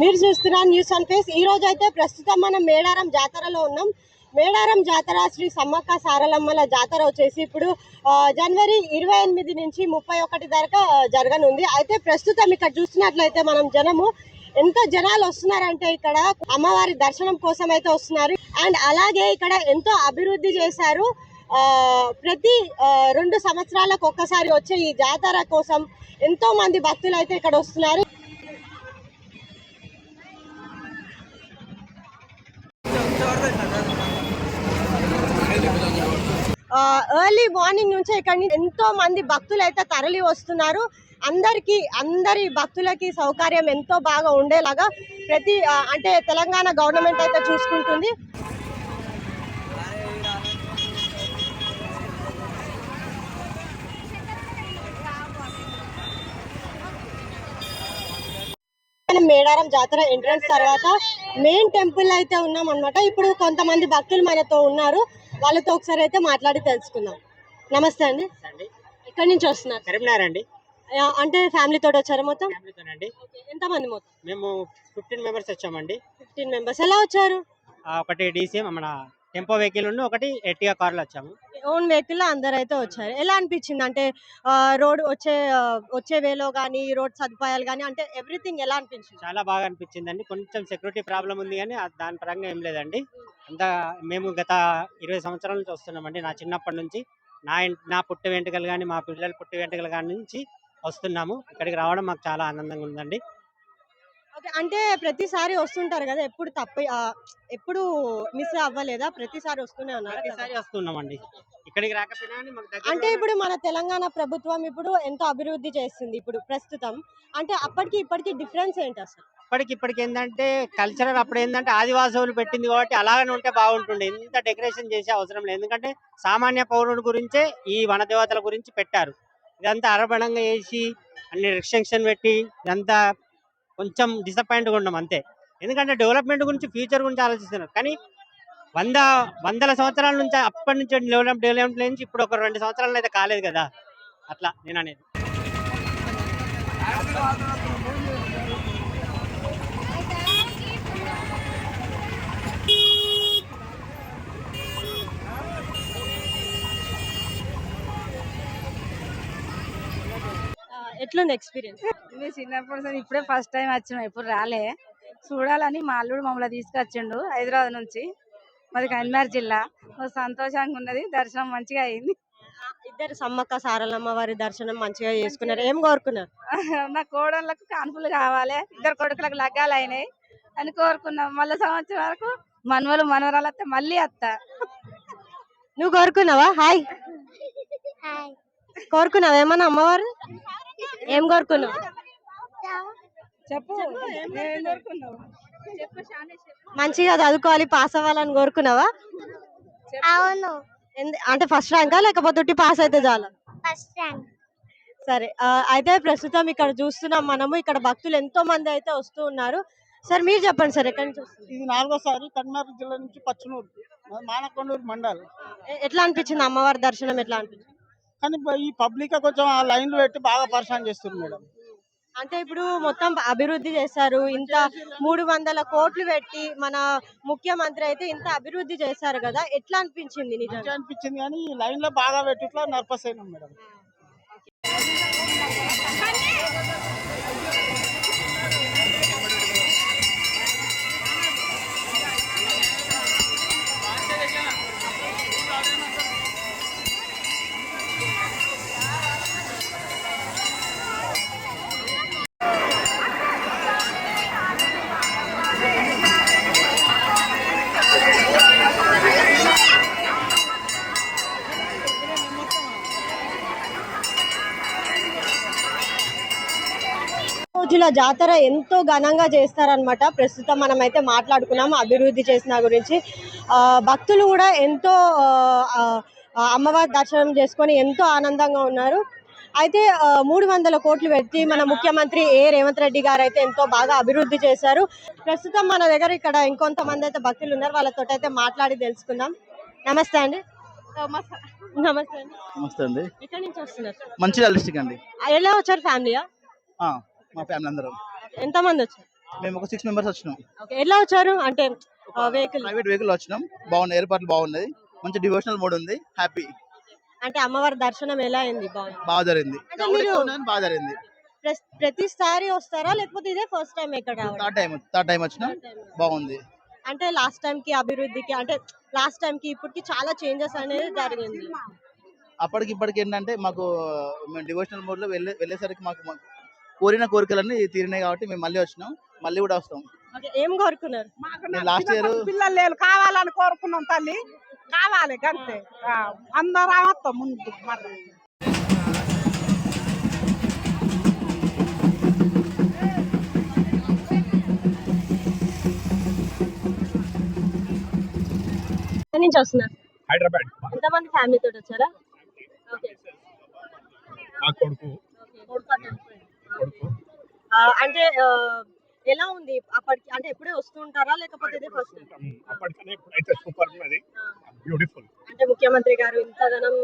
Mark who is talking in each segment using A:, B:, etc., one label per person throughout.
A: మీరు చూస్తున్న news on face. ఈ రోజు అయితే ప్రస్తుతం మనం మేడారం జాతరలో ఉన్నాం. మేడారం జాతర శ్రీ సమ్మక్క సారలమ్మల జాతర వచ్చేసి ఇప్పుడు జనవరి 28 నుంచి 31 దాకా జరగనుంది. అయితే ప్రస్తుతం ఇక్కడ చూస్తున్నట్లయితే మనం ఎంతో జనాలు వస్తున్నారంటే ఇక్కడ అమ్మవారి దర్శనం కోసం అయితే వస్తున్నారు. అండ్ అలాగే ఇక్కడ ఎంతో అభివృద్ధి చేశారు. ప్రతి 2 సంవత్సరాలకు ఒక్కసారి వచ్చే ఈ జాతర కోసం ఎంతో మంది భక్తులు అయితే ఇక్కడ వస్తున్నారు. ఎర్లీ మార్నింగ్ నుంచే ఇక్కడ ఎంతో మంది భక్తులు అయితే తరలి వస్తున్నారు. అందరి భక్తులకి సౌకర్యం ఎంతో బాగా ఉండేలాగా అంటే తెలంగాణ గవర్నమెంట్ అయితే చూసుకుంటుంది. మేడారం జాతర ఎంట్రన్స్ తర్వాత మెయిన్ టెంపుల్ అయితే ఉన్నాం అనమాట. ఇప్పుడు కొంతమంది భక్తులు మనతో ఉన్నారు, వాళ్ళతో ఒకసారి అయితే మాట్లాడి తెలుసుకుందాం. నమస్తే అండి. ఎక్కడి నుంచి వస్తున్నారు?
B: కరీంనగర్ అండి.
A: అంటే ఫ్యామిలీ తోటి వచ్చారు మొత్తం? ఎంతమంది మొత్తం?
B: మేము 15 మెంబర్స్ వచ్చామండి.
A: 15 మెంబర్స్. ఎలా వచ్చారు?
B: ఒకటి డీసీ మన టెంపో వెహికల్ ఉండి ఒకటి ఎర్టిగా కార్లో వచ్చాము.
A: ఓన్ వెహికల్ అందరు అయితే వచ్చారు. ఎలా అనిపించింది అంటే రోడ్ వచ్చే వేలో కానీ రోడ్ సదుపాయాలు కానీ అంటే ఎవ్రీథింగ్ ఎలా అనిపించింది?
B: చాలా బాగా అనిపించింది అండి. కొంచెం సెక్యూరిటీ ప్రాబ్లం ఉంది కానీ దాని పరంగా ఏం లేదండి. అంతా మేము గత 20 సంవత్సరాల నుంచి వస్తున్నామండి. నా చిన్నప్పటి నుంచి నా పుట్టి వెంట్రుకలు కానీ మా పిల్లల పుట్టి వెంట్రుకలు కానీ నుంచి వస్తున్నాము. ఇక్కడికి రావడం మాకు చాలా ఆనందంగా ఉందండి.
A: అంటే ప్రతిసారి వస్తుంటారు కదా, ఎప్పుడు మిస్ అవ్వలేదా? ప్రతిసారి వస్తూనే ఉన్నారు?
B: ప్రతిసారి వస్తున్నామండి. ఇక్కడికి రాకపోయినా
A: అంటే ఇప్పుడు మన తెలంగాణ ప్రభుత్వం ఇప్పుడు ఎంతో అభివృద్ధి చేస్తుంది ఇప్పుడు ప్రస్తుతం. అంటే అప్పటికి ఇప్పటికి డిఫరెన్స్ ఏంటి అసలు?
B: ఇప్పటికి ఏంటంటే కల్చరల్ అప్పుడు ఏంటంటే ఆదివాసులు పెట్టింది కాబట్టి అలాగనే ఉంటే బాగుంటుండే. ఇంత డెకరేషన్ చేసే అవసరం లేదు. ఎందుకంటే సామాన్య పౌరుడు గురించే ఈ వనదేవతల గురించి పెట్టారు. ఇదంతా అరబడంగా వేసి అన్ని రిస్ట్రిక్షన్ పెట్టి ఇదంతా కొంచెం డిసప్పాయింట్గా ఉన్నాం అంతే. ఎందుకంటే డెవలప్మెంట్ గురించి ఫ్యూచర్ గురించి ఆలోచిస్తున్నారు. కానీ వందల సంవత్సరాల నుంచి అప్పటి నుంచి డెవలప్మెంట్ నుంచి ఇప్పుడు ఒక 2 సంవత్సరాలు అయితే కాలేదు కదా, అట్లా నేను అనేది.
A: ఎట్లుంది ఎక్స్పీరియన్స్?
C: చిన్నప్పుడు ఇప్పుడే ఫస్ట్ టైం వచ్చినాం, ఎప్పుడు రాలే. చూడాలని మా అల్లుడు మమ్మల్ని తీసుకొచ్చిండు హైదరాబాద్ నుంచి. మాది కరీంనగర్ జిల్లా. సంతోషంగా ఉన్నది, దర్శనం మంచిగా అయింది.
A: ఇద్దరు సమ్మక్క సారలమ్మ వారి దర్శనం మంచిగా చేసుకున్నారు. ఏం కోరుకున్నారు?
C: నా కోడళ్ళకు కాన్పులు కావాలి, 2 కొడుకులకు లగ్గాలు అయినాయి అని కోరుకున్నాం. మళ్ళీ సంవత్సరం వరకు మనవలు మనవరాలు వస్తే మళ్ళీ వస్తా.
A: నువ్వు కోరుకున్నావా? హాయ్ కోరుకున్నావా ఏమన్నా అమ్మవారు? ఏం కోరుకున్నావు
C: చెప్పు.
A: మంచిగా చదువుకోవాలి, పాస్ అవ్వాలని కోరుకున్నావా?
D: అవును.
A: అంటే ఫస్ట్ ర్యాంకా లేకపోతే పాస్ అయితే చాలా?
D: First rank.
A: సరే, అయితే ప్రస్తుతం ఇక్కడ చూస్తున్నాం మనము. ఇక్కడ భక్తులు ఎంతో మంది అయితే వస్తూ ఉన్నారు. సార్ మీరు చెప్పండి సార్, ఎక్కడి నుంచి వస్తుంది?
E: ఇది 4వ సారి కరీంనగర్ జిల్లా నుంచి పచ్చనూరు మానకొండూరు మండల్.
A: ఎట్లా అనిపించింది అమ్మవారి దర్శనం? ఎట్లా అనిపించింది?
E: కానీ ఈ పబ్లిక్ కొంచెం ఆ లైన్లు పెట్టి బాగా పరిశాన్ చేస్తుంది మేడం.
A: అంటే ఇప్పుడు మొత్తం అభివృద్ధి చేశారు, ఇంత 300 కోట్లు పెట్టి మన ముఖ్యమంత్రి అయితే ఇంత అభివృద్ధి చేశారు కదా, ఎట్లా అనిపించింది? నిజంగా
E: అనిపించింది కానీ ఈ లైన్ లో బాగా పెట్టి ఇట్లా నర్వస్ అయినాం మేడం.
A: రోజుల జాతర ఎంతో ఘనంగా చేస్తారనమాట. ప్రస్తుతం మనం అయితే మాట్లాడుకున్నాము అభివృద్ధి చేసిన గురించి. భక్తులు కూడా ఎంతో అమ్మవారి దర్శనం చేసుకొని ఎంతో ఆనందంగా ఉన్నారు. అయితే 300 కోట్లు పెట్టి మన ముఖ్యమంత్రి రేవంత్ రెడ్డి గారు అయితే ఎంతో బాగా అభివృద్ధి చేశారు. ప్రస్తుతం మన దగ్గర ఇక్కడ ఇంకొంతమంది అయితే భక్తులు ఉన్నారు, వాళ్ళతో అయితే మాట్లాడి తెలుసుకుందాం. నమస్తే అండి. నమస్తే అండి.
F: నమస్తే అండి.
A: ఎక్కడి నుంచి వస్తున్నారు?
F: మంచిర్యాల డిస్ట్రిక్ట్ అండి.
A: ఎలా వచ్చారు? ఫ్యామిలీయా?
F: మా ఫ్యామిలీ అందరం.
A: ఎంతమంది వచ్చారు?
E: మేము ఒక 6 మెంబర్స్ వచ్చినాం.
A: ఓకే, ఎలా వచ్చారు అంటే వెహికల్?
E: ప్రైవేట్ వెహికల్ వచ్చినాం. బాగున్నాయి, ఏర్పాట్లు బాగున్నది, మంచి డివోషనల్ మోడ్ ఉంది, హ్యాపీ.
A: అంటే అమ్మవారి దర్శనం ఎలా అయింది? బాగుంది,
E: బాగా జరిగింది.
A: అంటే మీరు
E: బాగా జరిగింది.
A: ప్రతిసారి వస్తారా లేకపోతే ఇదే ఫస్ట్ టైం ఇక్కడ రావడం?
E: థర్డ్ టైం వచ్చినాం, బాగుంది.
A: అంటే లాస్ట్ టైం కి అభివృద్ధికి అంటే లాస్ట్ టైం కి ఇప్పటికి చాలా చేంజెస్ అనేది జరిగింది.
E: అప్పటికి ఇప్పటికి ఏంటంటే మాకు మేము డివోషనల్ మోడ్ లో వెళ్ళేసరికి మాకు కోరిన కోరికలన్నీ తీరినాయి కాబట్టి మేము మళ్ళీ వచ్చినాం, మళ్ళీ కూడా వస్తాం.
A: ఓకే, ఏం కోరుకున్నారు?
E: లాస్ట్ ఇయర్
F: పిల్లలు లేదు కావాలని కోరుకున్నాం తల్లి, కావాలి అంతే. అందరూ వస్తాం ముందు మళ్ళీ.
A: ఎక్కడి నుంచి వస్తున్నారు?
G: హైదరాబాద్.
A: ఎంతమంది ఫ్యామిలీ తోటి వచ్చారా? ఓకే,
G: మా కొడుకు
A: అంటే ఎలా ఉంది అప్పటికి? అంటే ఎప్పుడే వస్తుంటారా లేకపోతే ఇదే ఫస్ట్?
G: అప్పటికనే ఇప్పుడైతే సూపర్ ఉన్నది, బ్యూటిఫుల్.
A: అంటే ముఖ్యమంత్రి గారు ఇంతగానం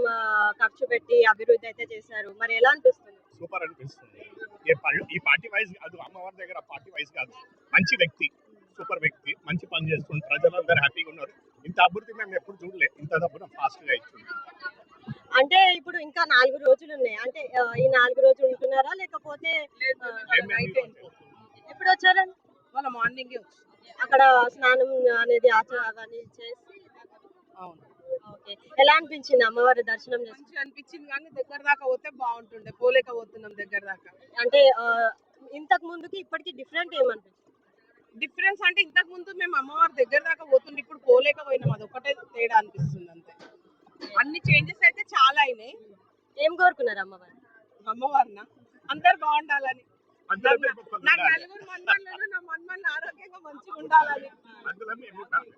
A: ఖర్చు పెట్టి అభివృద్ధి అయితే చేశారు, మరి ఎలా అనిపిస్తుంది?
G: సూపర్ అనిపిస్తుంది. ఈ పార్టీ వైజ్ కాదు, అమ్మవారి దగ్గర పార్టీ వైజ్ కాదు, మంచి వ్యక్తి, సూపర్ వ్యక్తి, మంచి పని చేస్తుంది, ప్రజలందరూ హ్యాపీగా ఉన్నారు. ఇంత అభివృద్ధి మేము ఎప్పుడు చూడలేదు, ఇంత డబ్బున ఫాస్ట్ గా ఇచ్చింది.
A: అంటే ఇప్పుడు ఇంకా 4 రోజులు ఉన్నాయి, అంటే ఈ 4 రోజులు ఉంటున్నారా లేకపోతే ఎప్పుడు వచ్చారండి?
F: వాళ్ళ మార్నింగ్
A: అక్కడ స్నానం అనేది అవన్నీ చేసి. ఓకే, ఎలా అనిపించింది అమ్మవారి దర్శనం చేసి?
F: మంచిగా అనిపించింది, కానీ దగ్గర దాకా పోతే బాగుంటుండే, పోలేకపోతున్నాం దగ్గర దాకా.
A: అంటే ఇంతకు ముందుకి ఇప్పటికి డిఫరెంట్ ఏమనిపించింది?
F: డిఫరెన్స్ అంటే ఇంతకు ముందు మేము అమ్మవారి దగ్గర దాకా పోతుండే, ఇప్పుడు పోలేకపోయినాం, అది ఒకటే తేడా అనిపిస్తుంది అంతే. అన్ని చేంజెస్ అయితే చాలా అయినాయి.
A: ఏం కోరుకున్నారు అమ్మవారు?
F: అమ్మవారిన అందరు బాగుండాలని,
G: అందులో
F: నాకు నలుగురు మన్మన్లు, నా మన్మన్లు ఆరోగ్యంగా మంచిగా ఉండాలని.
G: అందులో మేము ఉండాలి,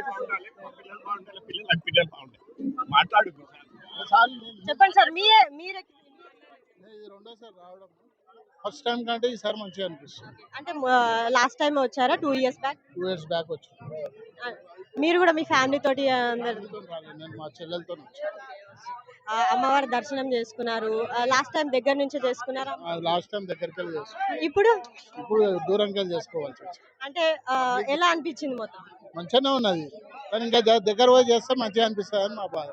G: బాగుండాలి, మా పిల్లలు బాగుండాలి, పిల్లలు బాగుండాలి. మాట్లాడు
A: చెప్పండి సార్, మీరే
E: రెండోసారి రావడం, ఫస్ట్ టైం కంటే ఈసారి మంచిగా అనిపిస్తుంది.
A: అంటే లాస్ట్ టైం వచ్చారా 2 years బ్యాక్?
E: 2 years బ్యాక్ వచ్చి
A: మీరు కూడా మీ ఫ్యామిలీ తోటి అందరు
E: నేను మా చెల్లెలతో
A: అమ్మవారి దర్శనం చేసుకున్నారు? లాస్ట్ టైం దగ్గర నుంచి చేసుకున్నారా?
E: లాస్ట్ టైం దగ్గరికి వెళ్ళి చేసుకున్నాం,
A: ఇప్పుడు
E: దూరంకి వెళ్ళి చేసుకోవాల్సి వచ్చింది.
A: అంటే ఎలా అనిపించింది మొత్తం?
E: మంచిగానే ఉన్నది, కానీ ఇంకా దగ్గర పోయి చేస్తే మంచిగా అనిపిస్తుంది అని మా బాధ.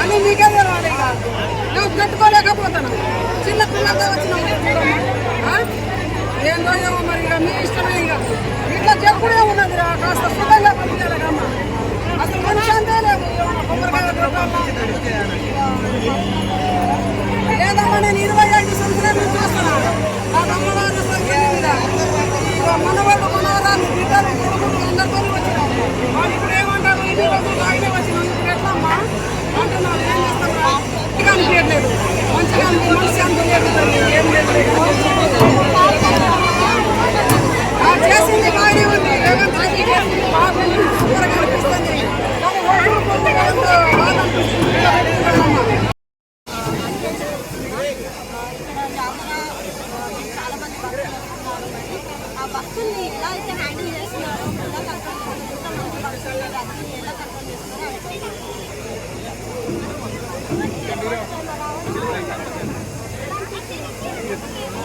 F: అని మీకే తెలవాలి, ఇక నువ్వు పెట్టుకోలేకపోతాను. చిన్న పిల్లలతో వచ్చిన ఏందో ఏమో మరి, ఇక మీ ఇష్టమే. ఇక ఇట్లా చెప్పుడే ఉన్నది, కాస్త సుఖంగా పంపించాలమ్మా. అసలు మనిషి అంతే లేదు, లేదమ్మా. నేను 25 సంవత్సరాల నుంచి వస్తున్నాను, నాకు అమ్మవారి మీద మనవాళ్ళు మనవరాలు బిడ్డలు కొడుకులు అందరితో వచ్చినాం. వాళ్ళు ఇప్పుడు ఏమంటారు, ఇన్ని రోజులు ఆయనే వచ్చినాం, ఇప్పుడు ఎట్లమ్మా అంటున్నారు. ఏం చేస్తారా? మంచిగా అనిపించట్లేదు, మంచిగా మనసు అనిపించలేదు, ఏం లేదు. చేసింది బాగానే ఉంది, రేవంత్ రెడ్డి చేసింది బాగుంది, సూపర్గా అనిపిస్తుంది. కానీ ఓట్లు పొందడం బాధ అనిపిస్తుంది.
A: ఆ భక్తుల్ని ఎలా అయితే హ్యాండిల్ చేస్తున్నారో, ఎలా కంట్రోల్ చేస్తున్నారో, ఎలా కంట్రోల్ చేస్తున్నారో